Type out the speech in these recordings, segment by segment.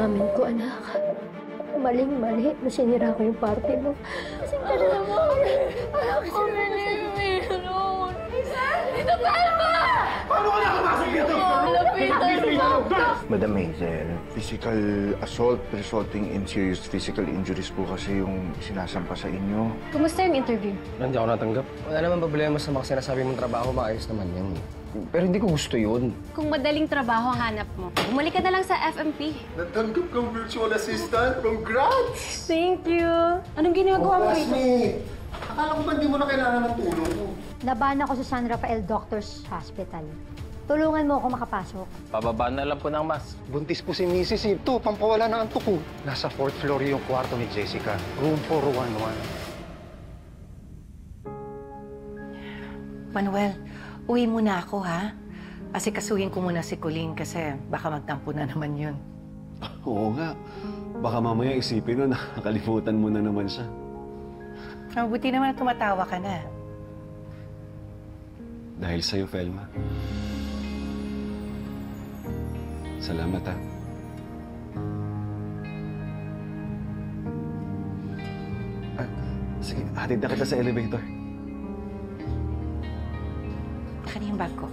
Umamin ko, anak. Maling-mali na sinira ko yung party mo. Kasing ka na mo. Anak ko, meron. Dito ka na! Paano ka nakapasok dito? Madam Hazel, physical assault resulting in serious physical injuries po kasi yung sinasampa sa inyo. Kumusta yung interview? Hindi ako natanggap. Wala naman problema sa mga sinasabi mong trabaho, maayos naman yan. Pero hindi ko gusto yun. Kung madaling trabaho ang hanap mo, bumalik ka na lang sa FMP. Natanggap kang virtual assistant. Congrats! Thank you. Anong ginagawa mo rito? Classmate! Akala ko ba hindi mo na kailangan ng tulong mo? Laban ako sa San Rafael Doctors Hospital. Tulungan mo ako makapasok. Pababa na lang po ng mas. Buntis po si Mrs. Ito, pampawala ng antok ko. Nasa 4th floor yung kwarto ni Jessica. Room 411. Manuel, uwi muna ako, ha? Asikasuhin ko muna si Colleen kasi baka magtampo na naman yun. Oo nga. Baka mamaya isipin na nakalimutan mo na naman siya. Mabuti naman na tumatawa ka na. Dahil sa'yo, Felma. Salamat, ha? Sige, hatid na kita sa elevator. Akin yung bag ko.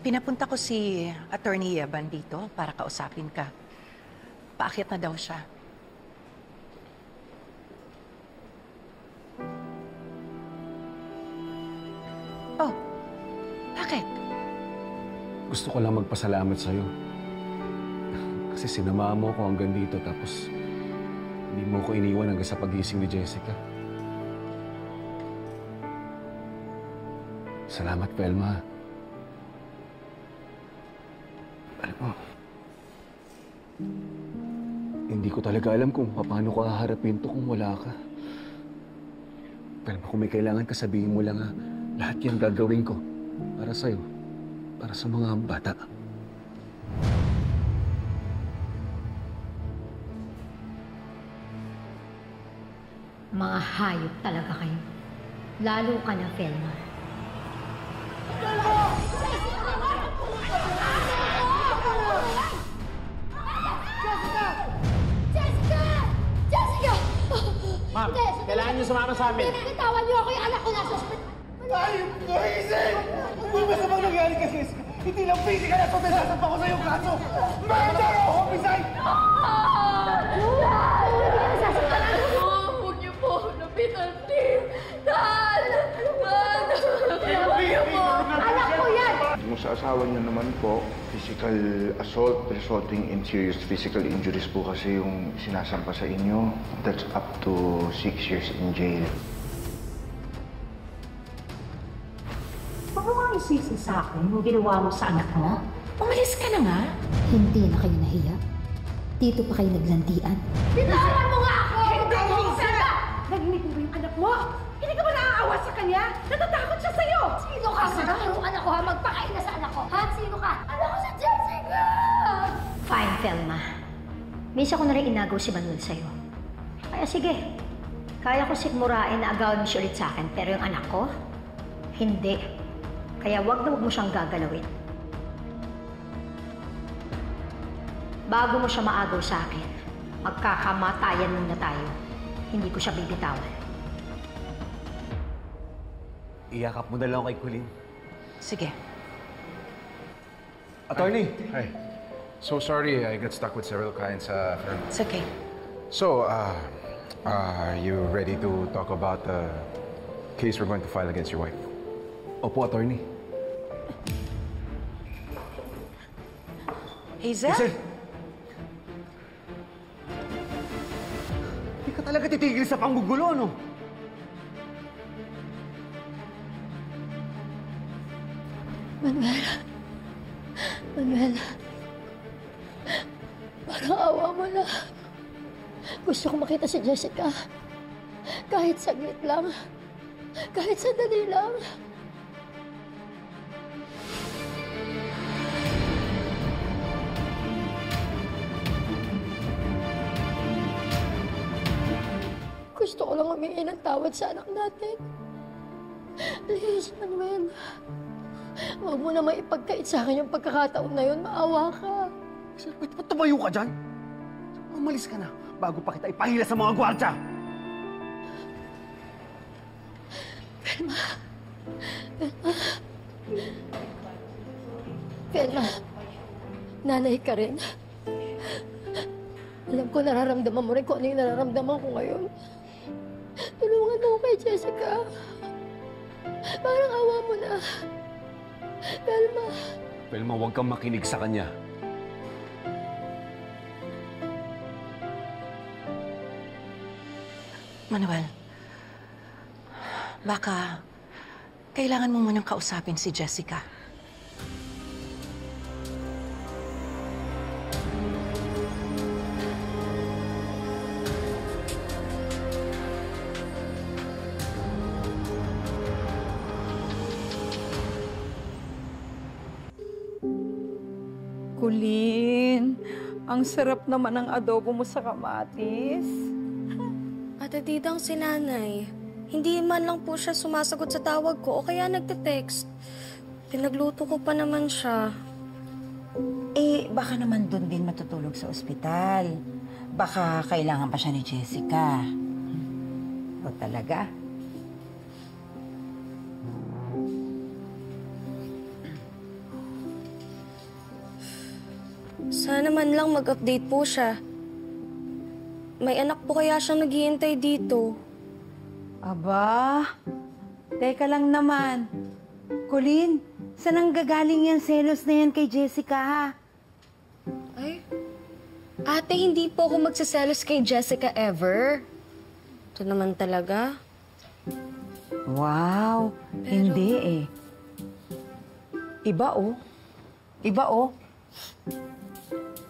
Pinapunta ko si Attorney Yaban dito para kausapin ka. Paakyat na daw siya. Oh, bakit? Gusto ko lang magpasalamat sa'yo. Kasi sinamahan mo ako hanggang dito tapos hindi mo ko iniwan hanggang sa pagising ni Jessica. Salamat, Felma. Alam mo, hindi ko talaga alam kung paano ko haharapin to kung wala ka. Pero kung may kailangan ka, sabihin mo lang ha. Lahat yan gagawin ko. Para sa'yo. Para sa mga bata. Mga hayop talaga kayo. Lalo ka na, Felma. Ma'am, kailangan niyo sumama sa amin. Bitawan niyo ako, yung anak ko nasa ospital. Ayun ko, Hazel! Hindi ba sabang nangyari kay Jessica? Hindi lang physical na ito, sasampa ko sa iyong kaso! Murder o homicide! Huwag niyo po, lapitan, please. Dad! Anak ko yan! Yung sa asawa niyo naman po, physical assault resulting in serious physical injuries po kasi yung sinasampa sa inyo. That's up to 6 years in jail. Huwag mo kang isisi sa akin yung ginawa mo sa anak mo. Umalis ka na nga. Hindi na kayo nahiya. Dito pa kayo naglandian. Bitawan mo nga ako! Hindi, Sana! Narinig mo ba yung anak mo? Hindi ka ba naaawa sa kanya? Natatakot siya sa'yo! Sino ka? Magkakaroon ako ha? Magpakain na sa anak ko. Ha? Sino ka? Anak ko si Jessica! Fine, Felma. Misa ko na rin inagaw si Manuel sa'yo. Kaya sige, kaya ko sikmurain na agawin mo siya ulit sa akin, pero yung anak ko, hindi. Kaya wag na wag mo siyang gagalawin. Bago mo siya maagaw sa akin, magkakamatayan muna tayo. Hindi ko siya bibitawan. Iyakap mo na lang kay Colleen. Sige. Attorney! Hi. So sorry, I got stuck with several clients sa firm. It's okay. So, are you ready to talk about the case we're going to file against your wife? Opo, attorney. Hazel? Hazel! Hindi ka talaga titigil sa panggugulo, no? Manuel. Manuel. Parang awa mo na. Gusto ko makita si Jessica. Kahit saglit lang. Kahit sandali lang. Gusto ko lang humingi ng tawad sa anak natin. Please, Manuel. Huwag mo naman ipagkait sa akin yung pagkakataon na yun. Maawa ka. Ba't tumayo ka dyan? Umalis ka na bago pa kita ipahila sa mga gwardya. Velma. Velma. Velma. Nanay ka rin. Alam ko nararamdaman mo rin kung ano yung nararamdaman ko ngayon. Tulungan mo kay Jessica. Parang awa mo na. Velma. Velma, huwag kang makinig sa kanya. Manuel, baka kailangan mo munang kausapin si Jessica. Kulin, ang sarap naman ng adobo mo sa kamatis. Ate Didang, si Nanay. Hindi man lang po siya sumasagot sa tawag ko o kaya nagte-text. Pinagluto ko pa naman siya. Eh, baka naman doon din matutulog sa ospital. Baka kailangan pa siya ni Jessica. O talaga? Sana man lang mag-update po siya. May anak po kaya siyang naghihintay dito. Aba, teka lang naman. Colleen, saan ang gagaling yan selos na yan kay Jessica, ha? Ay, ate, hindi po ako magsiselos kay Jessica ever. Ito naman talaga. Wow, hindi eh. Iba oh. Iba oh.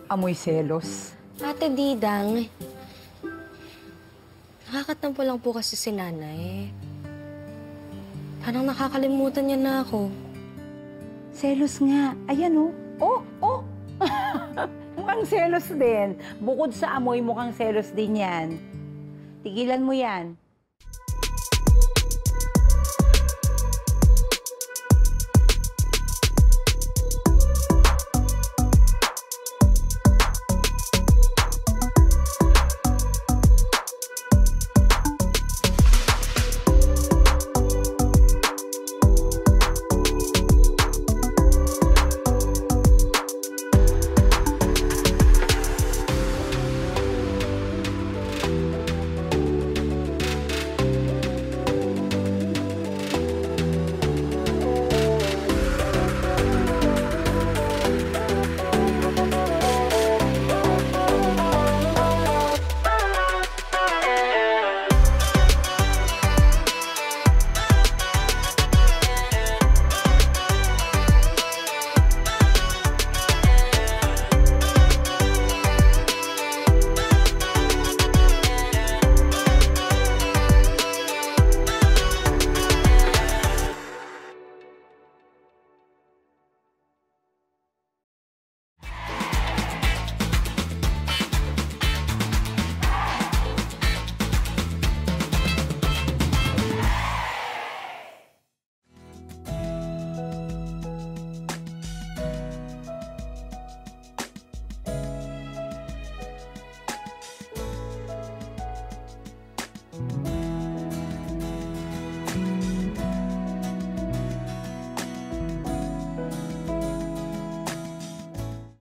Amoy selos. Ate Didang, nakakatampo lang po kasi si Nanay. Parang nakakalimutan niya na ako. Selos nga. Ayan oh. Oh, oh. Mukhang selos din. Bukod sa amoy, mukhang selos din yan. Tigilan mo yan.